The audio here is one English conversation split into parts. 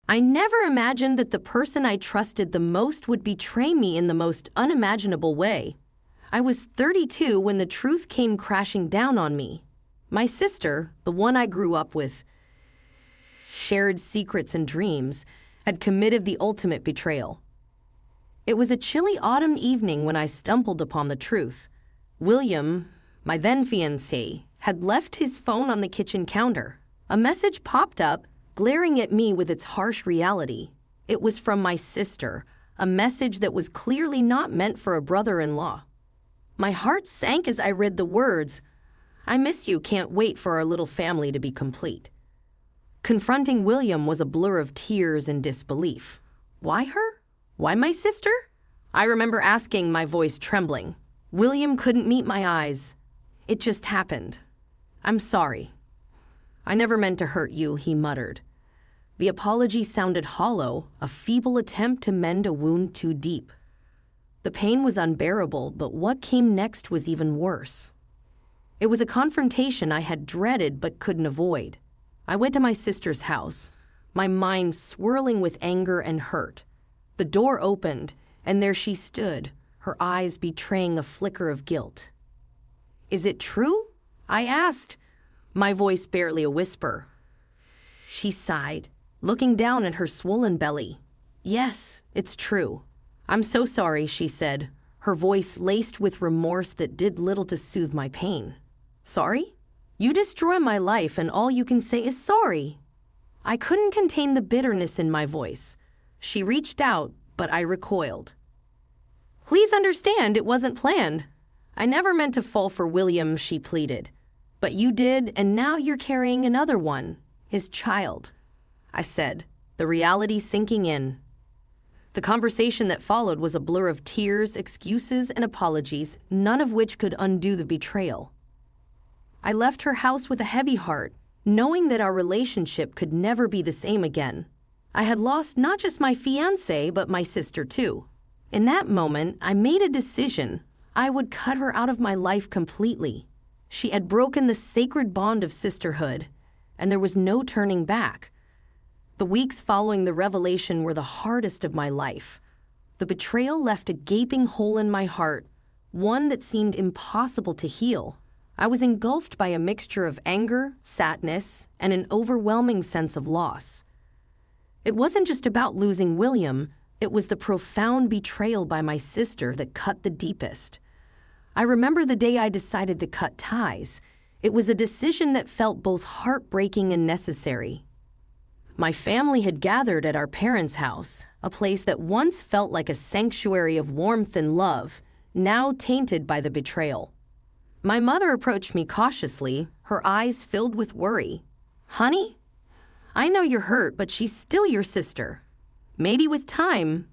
I never imagined that the person I trusted the most would betray me in the most unimaginable way. I was 32 when the truth came crashing down on me. My sister, the one I grew up with, shared secrets and dreams, had committed the ultimate betrayal. It was a chilly autumn evening when I stumbled upon the truth. William, my then fiancé, had left his phone on the kitchen counter. A message popped up, glaring at me with its harsh reality. It was from my sister, a message that was clearly not meant for a brother-in-law. My heart sank as I read the words, "I miss you, can't wait for our little family to be complete." Confronting William was a blur of tears and disbelief. Why her? Why my sister? I remember asking, my voice trembling. William couldn't meet my eyes. "It just happened. I'm sorry. I never meant to hurt you," he muttered. The apology sounded hollow, a feeble attempt to mend a wound too deep. The pain was unbearable, but what came next was even worse. It was a confrontation I had dreaded but couldn't avoid. I went to my sister's house, my mind swirling with anger and hurt. The door opened, and there she stood, her eyes betraying a flicker of guilt. "Is it true?" I asked, my voice barely a whisper. She sighed, looking down at her swollen belly. "Yes, it's true. I'm so sorry," she said, her voice laced with remorse that did little to soothe my pain. "Sorry? You destroy my life and all you can say is sorry." I couldn't contain the bitterness in my voice. She reached out, but I recoiled. "Please understand, it wasn't planned. I never meant to fall for William," she pleaded. "But you did, and now you're carrying another one, his child," I said, the reality sinking in. The conversation that followed was a blur of tears, excuses, and apologies, none of which could undo the betrayal. I left her house with a heavy heart, knowing that our relationship could never be the same again. I had lost not just my fiancé, but my sister too. In that moment, I made a decision. I would cut her out of my life completely. She had broken the sacred bond of sisterhood, and there was no turning back. The weeks following the revelation were the hardest of my life. The betrayal left a gaping hole in my heart, one that seemed impossible to heal. I was engulfed by a mixture of anger, sadness, and an overwhelming sense of loss. It wasn't just about losing William, it was the profound betrayal by my sister that cut the deepest. I remember the day I decided to cut ties. It was a decision that felt both heartbreaking and necessary. My family had gathered at our parents' house, a place that once felt like a sanctuary of warmth and love, now tainted by the betrayal. My mother approached me cautiously, her eyes filled with worry. "Honey, I know you're hurt, but she's still your sister. Maybe with time."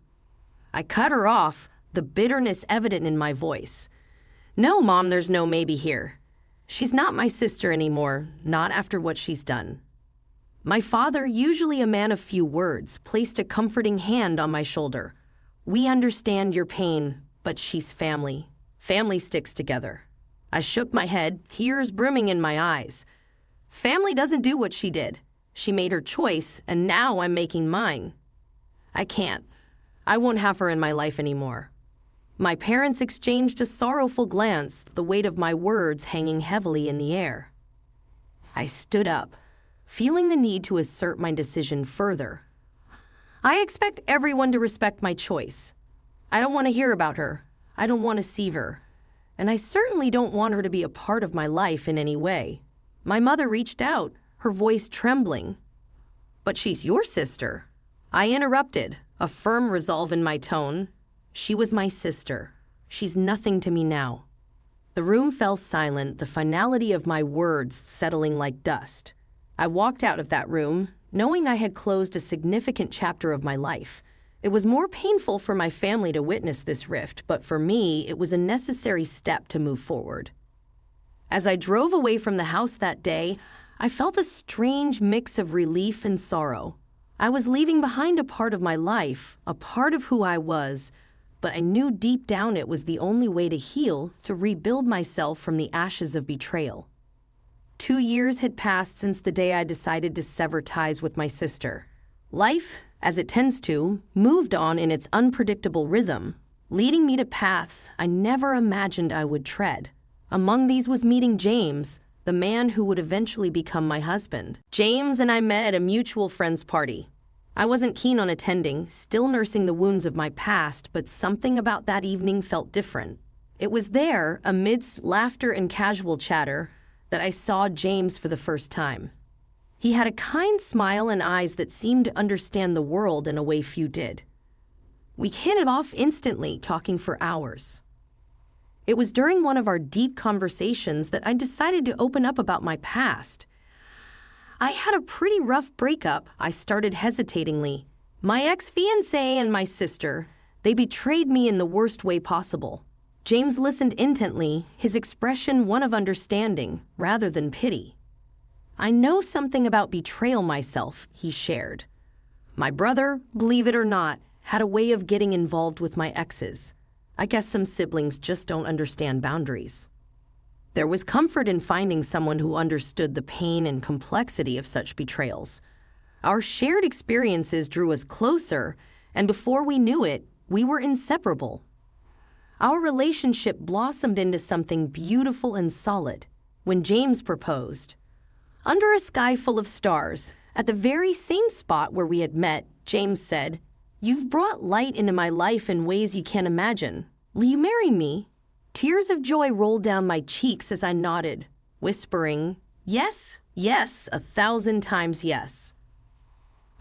I cut her off, the bitterness evident in my voice. "No, Mom, there's no maybe here. She's not my sister anymore, not after what she's done." My father, usually a man of few words, placed a comforting hand on my shoulder. "We understand your pain, but she's family. Family sticks together." I shook my head, tears brimming in my eyes. Family doesn't do what she did. She made her choice, and now I'm making mine. I can't. I won't have her in my life anymore. My parents exchanged a sorrowful glance, the weight of my words hanging heavily in the air. I stood up, feeling the need to assert my decision further. "I expect everyone to respect my choice. I don't want to hear about her. I don't want to see her. And I certainly don't want her to be a part of my life in any way." My mother reached out, her voice trembling. "But she's your sister." I interrupted, a firm resolve in my tone. "She was my sister. She's nothing to me now." The room fell silent, the finality of my words settling like dust. I walked out of that room, knowing I had closed a significant chapter of my life. It was more painful for my family to witness this rift, but for me, it was a necessary step to move forward. As I drove away from the house that day, I felt a strange mix of relief and sorrow. I was leaving behind a part of my life, a part of who I was, but I knew deep down it was the only way to heal, to rebuild myself from the ashes of betrayal. 2 years had passed since the day I decided to sever ties with my sister. Life, as it tends to, moved on in its unpredictable rhythm, leading me to paths I never imagined I would tread. Among these was meeting James, the man who would eventually become my husband. James and I met at a mutual friend's party. I wasn't keen on attending, still nursing the wounds of my past, but something about that evening felt different. It was there, amidst laughter and casual chatter, that I saw James for the first time. He had a kind smile and eyes that seemed to understand the world in a way few did. We hit it off instantly, talking for hours. It was during one of our deep conversations that I decided to open up about my past. I had a pretty rough breakup, I started hesitatingly. My ex-fiancé and my sister, they betrayed me in the worst way possible. James listened intently, his expression one of understanding rather than pity. I know something about betrayal myself, he shared. My brother, believe it or not, had a way of getting involved with my exes. I guess some siblings just don't understand boundaries. There was comfort in finding someone who understood the pain and complexity of such betrayals. Our shared experiences drew us closer, and before we knew it, we were inseparable. Our relationship blossomed into something beautiful and solid when James proposed. Under a sky full of stars, at the very same spot where we had met, James said, "You've brought light into my life in ways you can't imagine. Will you marry me?" Tears of joy rolled down my cheeks as I nodded, whispering, "Yes, yes, 1,000 times yes."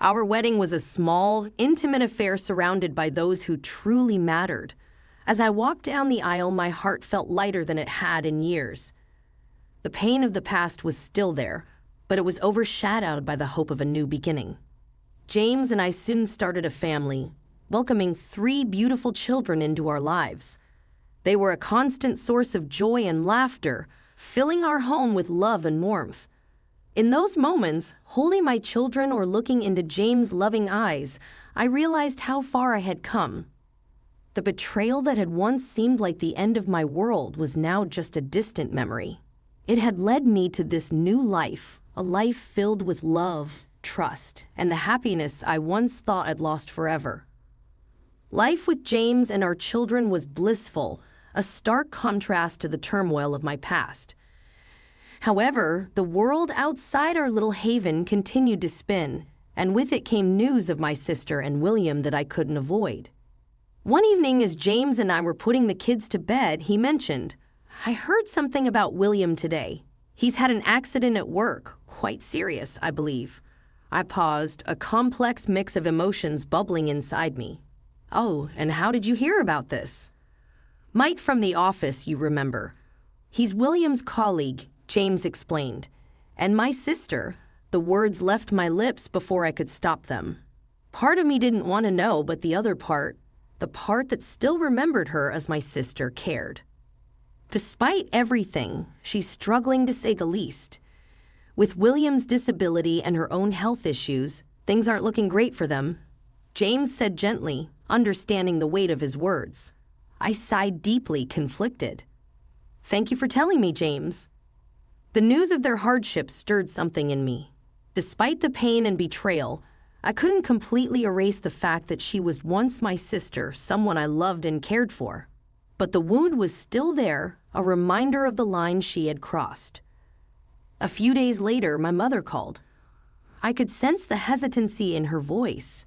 Our wedding was a small, intimate affair surrounded by those who truly mattered. As I walked down the aisle, my heart felt lighter than it had in years. The pain of the past was still there, but it was overshadowed by the hope of a new beginning. James and I soon started a family, welcoming 3 beautiful children into our lives. They were a constant source of joy and laughter, filling our home with love and warmth. In those moments, holding my children or looking into James' loving eyes, I realized how far I had come. The betrayal that had once seemed like the end of my world was now just a distant memory. It had led me to this new life, a life filled with love, trust, and the happiness I once thought I'd lost forever. Life with James and our children was blissful, a stark contrast to the turmoil of my past. However, the world outside our little haven continued to spin, and with it came news of my sister and William that I couldn't avoid. One evening, as James and I were putting the kids to bed, he mentioned, "I heard something about William today. He's had an accident at work, quite serious, I believe." I paused, a complex mix of emotions bubbling inside me. "Oh, and how did you hear about this?" "Mike from the office, you remember. He's William's colleague," James explained. "And my sister." The words left my lips before I could stop them. Part of me didn't want to know, but the other part, the part that still remembered her as my sister, cared. Despite everything, she's struggling to say the least. With William's disability and her own health issues, things aren't looking great for them, James said gently, understanding the weight of his words. I sighed deeply, conflicted. "Thank you for telling me, James." The news of their hardships stirred something in me. Despite the pain and betrayal, I couldn't completely erase the fact that she was once my sister, someone I loved and cared for. But the wound was still there, a reminder of the line she had crossed. A few days later, my mother called. I could sense the hesitancy in her voice.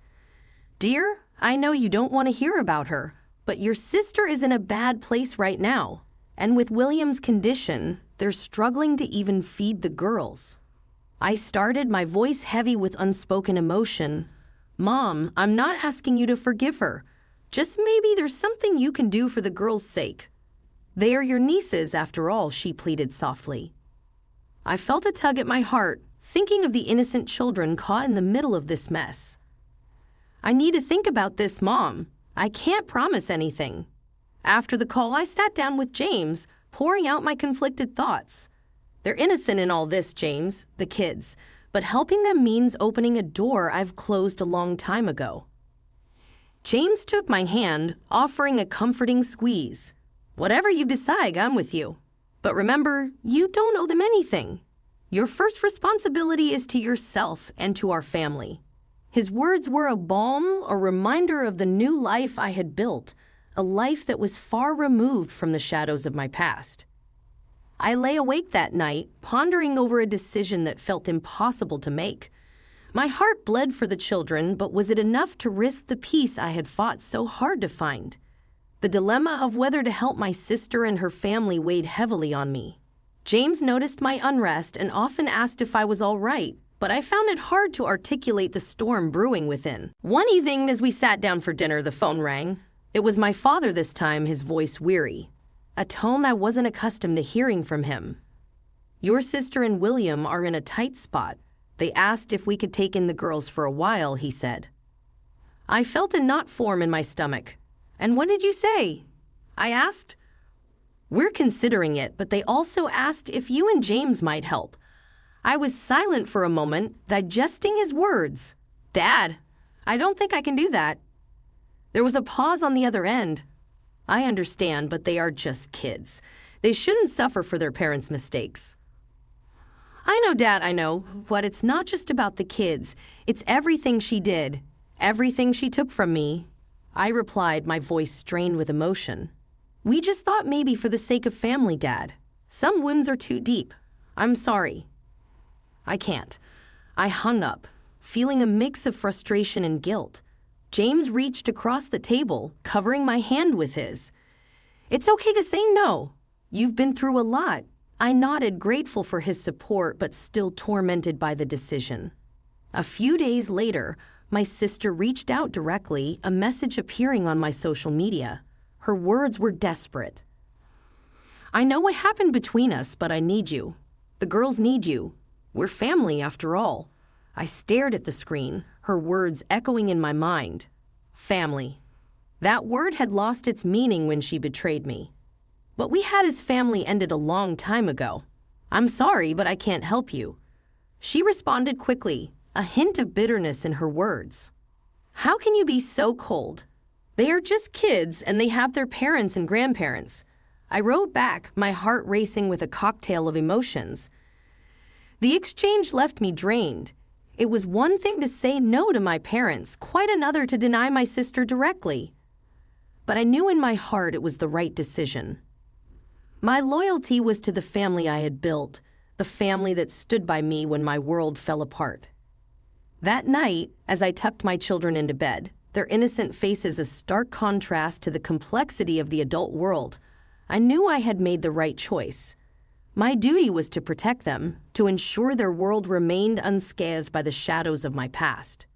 "Dear, I know you don't want to hear about her, but your sister is in a bad place right now. And with William's condition, they're struggling to even feed the girls." I started, my voice heavy with unspoken emotion. "Mom, I'm not asking you to forgive her. Just maybe there's something you can do for the girls' sake. They are your nieces, after all," she pleaded softly. I felt a tug at my heart, thinking of the innocent children caught in the middle of this mess. "I need to think about this, Mom. I can't promise anything." After the call, I sat down with James, pouring out my conflicted thoughts. They're innocent in all this, James, the kids, but helping them means opening a door I've closed a long time ago. James took my hand, offering a comforting squeeze. "Whatever you decide, I'm with you. But remember, you don't owe them anything. Your first responsibility is to yourself and to our family." His words were a balm, a reminder of the new life I had built, a life that was far removed from the shadows of my past. I lay awake that night, pondering over a decision that felt impossible to make. My heart bled for the children, but was it enough to risk the peace I had fought so hard to find? The dilemma of whether to help my sister and her family weighed heavily on me. James noticed my unrest and often asked if I was all right, but I found it hard to articulate the storm brewing within. One evening, as we sat down for dinner, the phone rang. It was my father this time, his voice weary, a tone I wasn't accustomed to hearing from him. "Your sister and William are in a tight spot. They asked if we could take in the girls for a while," he said. I felt a knot form in my stomach. "And what did you say?" I asked. "We're considering it, but they also asked if you and James might help." I was silent for a moment, digesting his words. "Dad, I don't think I can do that." There was a pause on the other end. "I understand, but they are just kids. They shouldn't suffer for their parents' mistakes." "I know, Dad, I know, but it's not just about the kids. It's everything she did, everything she took from me," I replied, my voice strained with emotion. "We just thought maybe for the sake of family, Dad. Some wounds are too deep. I'm sorry." "I can't." I hung up, feeling a mix of frustration and guilt. James reached across the table, covering my hand with his. "It's okay to say no. You've been through a lot." I nodded, grateful for his support, but still tormented by the decision. A few days later, my sister reached out directly, a message appearing on my social media. Her words were desperate. "I know what happened between us, but I need you. The girls need you. We're family, after all." I stared at the screen, her words echoing in my mind. Family. That word had lost its meaning when she betrayed me. What we had as family ended a long time ago. "I'm sorry, but I can't help you." She responded quickly, a hint of bitterness in her words. "How can you be so cold? They are just kids and they have their parents and grandparents." I wrote back, my heart racing with a cocktail of emotions. The exchange left me drained. It was one thing to say no to my parents, quite another to deny my sister directly. But I knew in my heart it was the right decision. My loyalty was to the family I had built, the family that stood by me when my world fell apart. That night, as I tucked my children into bed, their innocent faces a stark contrast to the complexity of the adult world, I knew I had made the right choice. My duty was to protect them, to ensure their world remained unscathed by the shadows of my past.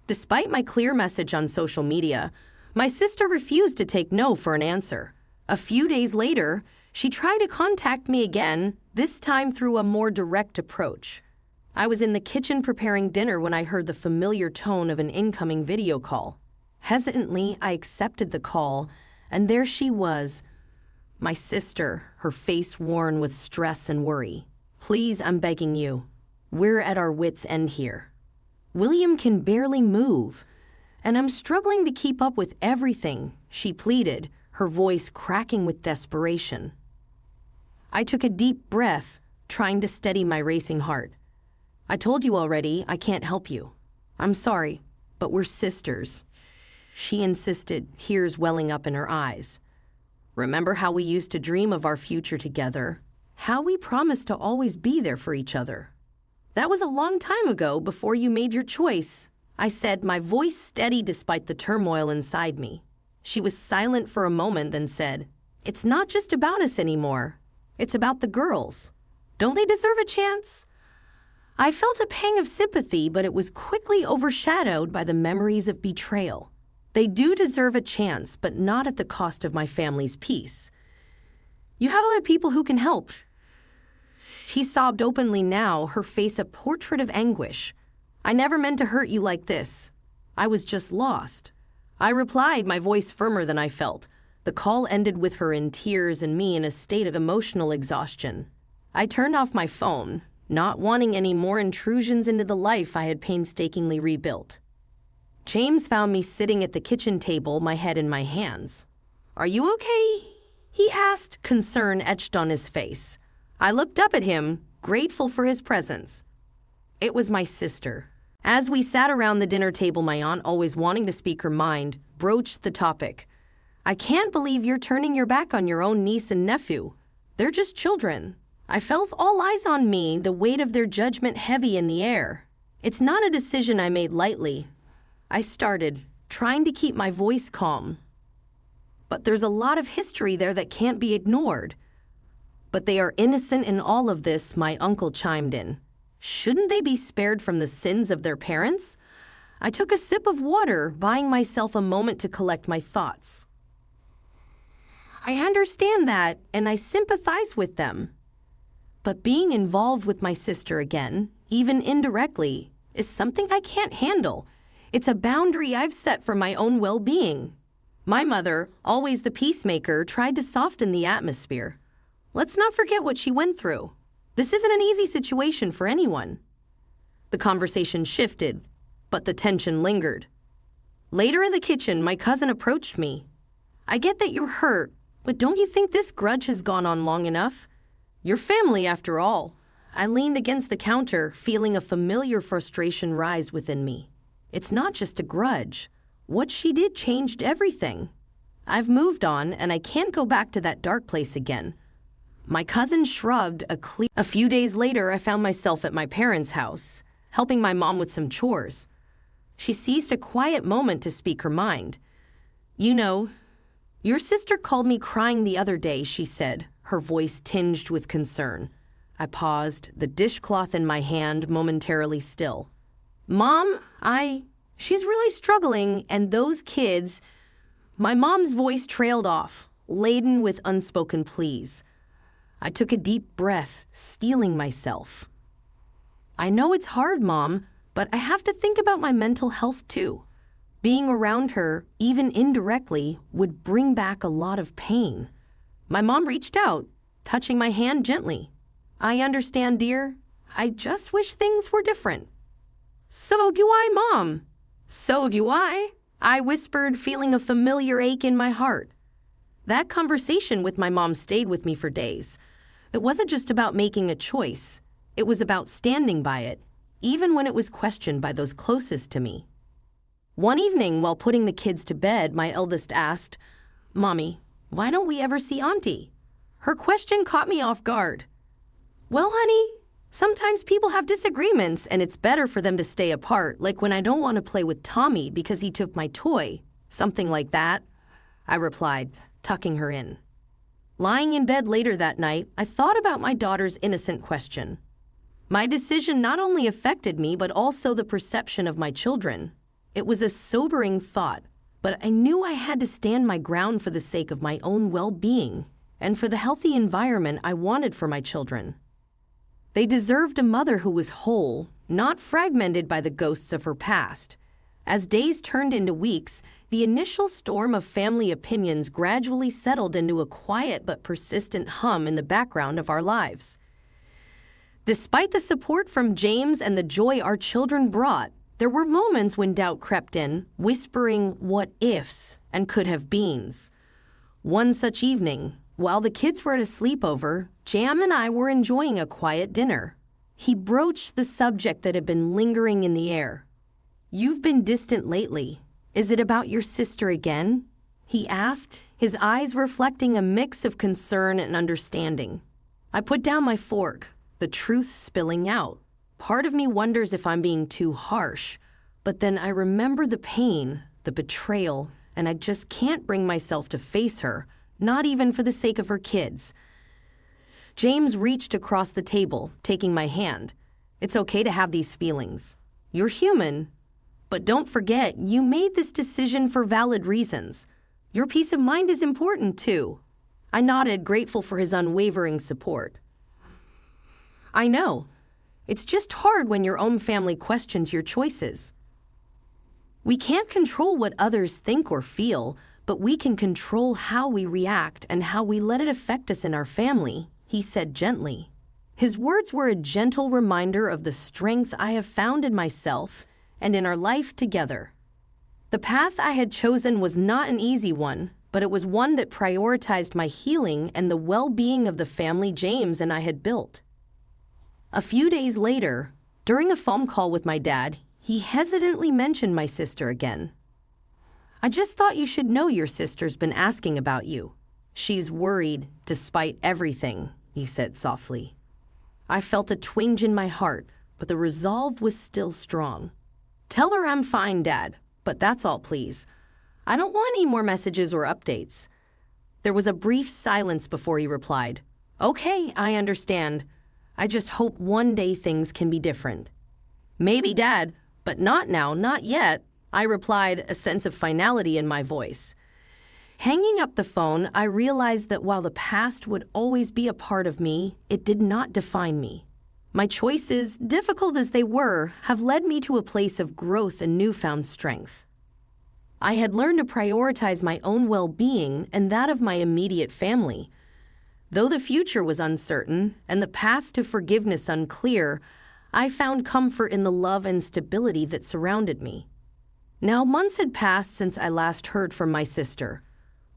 Despite my clear message on social media, my sister refused to take no for an answer. A few days later, she tried to contact me again, this time through a more direct approach. I was in the kitchen preparing dinner when I heard the familiar tone of an incoming video call. Hesitantly, I accepted the call, and there she was, my sister, her face worn with stress and worry. "Please, I'm begging you. We're at our wits' end here. William can barely move, and I'm struggling to keep up with everything," she pleaded, her voice cracking with desperation. I took a deep breath, trying to steady my racing heart. "I told you already, I can't help you. I'm sorry, but we're sisters," she insisted, tears welling up in her eyes. "Remember how we used to dream of our future together? How we promised to always be there for each other? That was a long time ago, before you made your choice," I said, my voice steady despite the turmoil inside me. She was silent for a moment, then said, "It's not just about us anymore. It's about the girls. Don't they deserve a chance?" I felt a pang of sympathy, but it was quickly overshadowed by the memories of betrayal. They do deserve a chance, but not at the cost of my family's peace. "You have other people who can help." She sobbed openly now, her face a portrait of anguish. "I never meant to hurt you like this. I was just lost," I replied, my voice firmer than I felt. The call ended with her in tears and me in a state of emotional exhaustion. I turned off my phone, not wanting any more intrusions into the life I had painstakingly rebuilt. James found me sitting at the kitchen table, my head in my hands. "Are you okay?" he asked, concern etched on his face. I looked up at him, grateful for his presence. It was my sister. As we sat around the dinner table, my aunt, always wanting to speak her mind, broached the topic. I can't believe you're turning your back on your own niece and nephew. They're just children. I felt all eyes on me, the weight of their judgment heavy in the air. It's not a decision I made lightly. I started, trying to keep my voice calm. But there's a lot of history there that can't be ignored. But they are innocent in all of this, my uncle chimed in. Shouldn't they be spared from the sins of their parents? I took a sip of water, buying myself a moment to collect my thoughts. I understand that, and I sympathize with them. But being involved with my sister again, even indirectly, is something I can't handle. It's a boundary I've set for my own well-being. My mother, always the peacemaker, tried to soften the atmosphere. Let's not forget what she went through. This isn't an easy situation for anyone. The conversation shifted, but the tension lingered. Later in the kitchen, my cousin approached me. I get that you're hurt, but don't you think this grudge has gone on long enough? Your family, after all. I leaned against the counter, feeling a familiar frustration rise within me. It's not just a grudge. What she did changed everything. I've moved on, and I can't go back to that dark place again. My cousin shrugged A few days later, I found myself at my parents' house, helping my mom with some chores. She seized a quiet moment to speak her mind. You know, your sister called me crying the other day, she said, her voice tinged with concern. I paused, the dishcloth in my hand momentarily still. Mom, she's really struggling, and those kids... My mom's voice trailed off, laden with unspoken pleas. I took a deep breath, steeling myself. I know it's hard, Mom, but I have to think about my mental health too. Being around her, even indirectly, would bring back a lot of pain. My mom reached out, touching my hand gently. I understand, dear. I just wish things were different. So do I, Mom. So do I whispered, feeling a familiar ache in my heart. That conversation with my mom stayed with me for days. It wasn't just about making a choice. It was about standing by it, even when it was questioned by those closest to me. One evening, while putting the kids to bed, my eldest asked, Mommy, why don't we ever see Auntie? Her question caught me off guard. Well, honey, sometimes people have disagreements, and it's better for them to stay apart, like when I don't want to play with Tommy because he took my toy. Something like that, I replied, tucking her in. Lying in bed later that night, I thought about my daughter's innocent question. My decision not only affected me, but also the perception of my children. It was a sobering thought, but I knew I had to stand my ground for the sake of my own well-being and for the healthy environment I wanted for my children. They deserved a mother who was whole, not fragmented by the ghosts of her past. As days turned into weeks, the initial storm of family opinions gradually settled into a quiet but persistent hum in the background of our lives. Despite the support from James and the joy our children brought, there were moments when doubt crept in, whispering what ifs and could have beens. One such evening, while the kids were at a sleepover, Jam and I were enjoying a quiet dinner. He broached the subject that had been lingering in the air. You've been distant lately. Is it about your sister again? He asked, his eyes reflecting a mix of concern and understanding. I put down my fork, the truth spilling out. Part of me wonders if I'm being too harsh, but then I remember the pain, the betrayal, and I just can't bring myself to face her, not even for the sake of her kids. James reached across the table, taking my hand. It's okay to have these feelings. You're human. But don't forget, you made this decision for valid reasons. Your peace of mind is important, too. I nodded, grateful for his unwavering support. I know. It's just hard when your own family questions your choices. We can't control what others think or feel, but we can control how we react and how we let it affect us in our family, he said gently. His words were a gentle reminder of the strength I have found in myself and in our life together. The path I had chosen was not an easy one, but it was one that prioritized my healing and the well-being of the family James and I had built. A few days later, during a phone call with my dad, He hesitantly mentioned my sister again. "I just thought you should know your sister's been asking about you. She's worried despite everything," he said softly. I felt a twinge in my heart, but the resolve was still strong. "Tell her I'm fine, Dad, but that's all, please. I don't want any more messages or updates." There was a brief silence before he replied, "Okay, I understand. I just hope one day things can be different." "Maybe, Dad, but not now, not yet," I replied, a sense of finality in my voice. Hanging up the phone, I realized that while the past would always be a part of me, it did not define me. My choices, difficult as they were, have led me to a place of growth and newfound strength. I had learned to prioritize my own well-being and that of my immediate family. Though the future was uncertain and the path to forgiveness unclear, I found comfort in the love and stability that surrounded me. Now, months had passed since I last heard from my sister.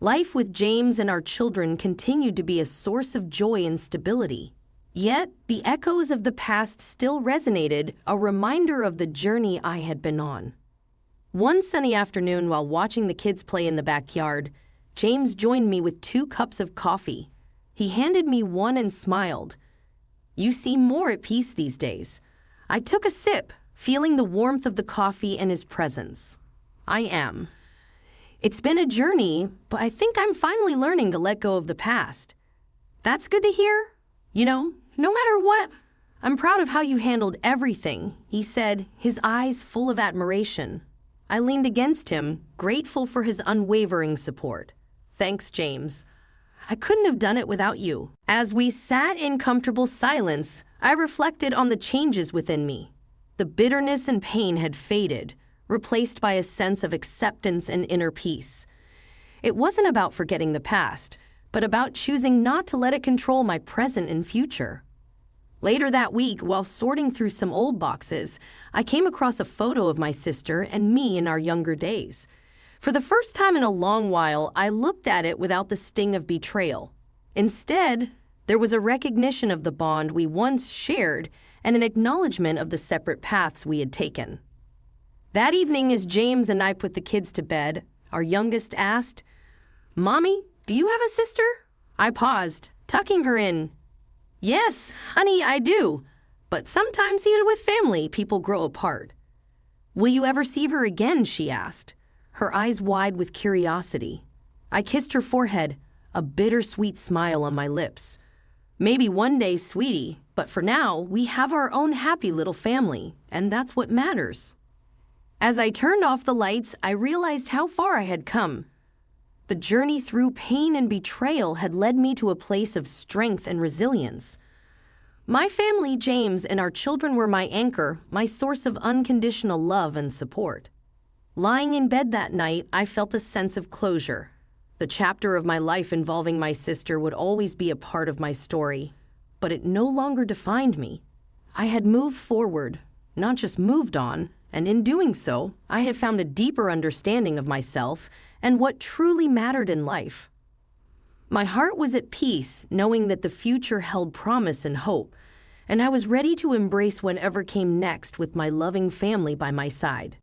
Life with James and our children continued to be a source of joy and stability. Yet, the echoes of the past still resonated, a reminder of the journey I had been on. One sunny afternoon, while watching the kids play in the backyard, James joined me with 2 cups of coffee. He handed me one and smiled. "You seem more at peace these days." I took a sip, feeling the warmth of the coffee and his presence. "I am. It's been a journey, but I think I'm finally learning to let go of the past." "That's good to hear. No matter what, I'm proud of how you handled everything," he said, his eyes full of admiration. I leaned against him, grateful for his unwavering support. "Thanks, James. I couldn't have done it without you." As we sat in comfortable silence, I reflected on the changes within me. The bitterness and pain had faded, replaced by a sense of acceptance and inner peace. It wasn't about forgetting the past, but about choosing not to let it control my present and future. Later that week, while sorting through some old boxes, I came across a photo of my sister and me in our younger days. For the first time in a long while, I looked at it without the sting of betrayal. Instead, there was a recognition of the bond we once shared and an acknowledgement of the separate paths we had taken. That evening, as James and I put the kids to bed, our youngest asked, "Mommy, do you have a sister?" I paused, tucking her in. "Yes, honey, I do. But sometimes even with family, people grow apart." "Will you ever see her again?" she asked, her eyes wide with curiosity. I kissed her forehead, a bittersweet smile on my lips. "Maybe one day, sweetie, but for now, we have our own happy little family, and that's what matters." As I turned off the lights, I realized how far I had come. The journey through pain and betrayal had led me to a place of strength and resilience. My family, James, and our children were my anchor, my source of unconditional love and support. Lying in bed that night, I felt a sense of closure. The chapter of my life involving my sister would always be a part of my story, but it no longer defined me. I had moved forward, not just moved on, and in doing so, I had found a deeper understanding of myself and what truly mattered in life. My heart was at peace, knowing that the future held promise and hope, and I was ready to embrace whatever came next with my loving family by my side.